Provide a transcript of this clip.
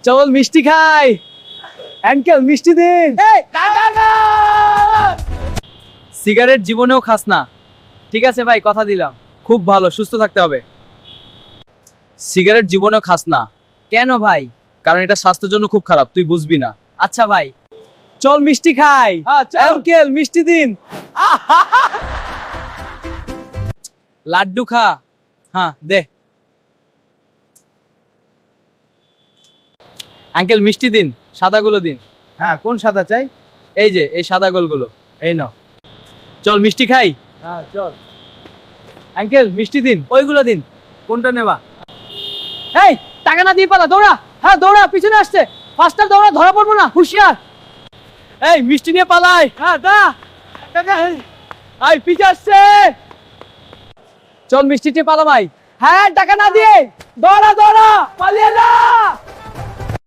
চল মিষ্টি খাই। আঙ্কেল মিষ্টি দিন। সিগারেট জীবনেও খাস না। ঠিক আছে ভাই, কথা দিলাম। খুব ভালো, সুস্থ থাকতে হবে। সিগারেট জীবনেও খাস না। কেন ভাই? কারণ এটা স্বাস্থ্যের জন্য খুব খারাপ, তুই বুঝবি না। আচ্ছা ভাই, চল মিষ্টি খাই। আঙ্কেল মিষ্টি দিন। লাড্ডু খা। হ্যাঁ দে। আঙ্কেল মিষ্টি দিন, সাদাগুলো দিন। হ্যাঁ, কোন সাদা চাই? এই যে এই সাদা গোলগুলো। এই নাও। চল মিষ্টি খাই। হ্যাঁ চল। আঙ্কেল মিষ্টি দিন। ওইগুলো দিন। কোনটা নেবা? এই টাকা না দিয়ে পালা, দৌড়া। হ্যাঁ দৌড়া, পিছনে আসছে। ফাস্টার দৌড়া, ধরা পড়বো না, হুঁশিয়ার। এই মিষ্টি নিয়ে পালাই। হ্যাঁ দা। পিছে আসছে। চল মিষ্টি নিয়ে পালা ভাই। হ্যাঁ টাকা না দিয়ে দৌড়া দৌড়া, পালিয়ে যা।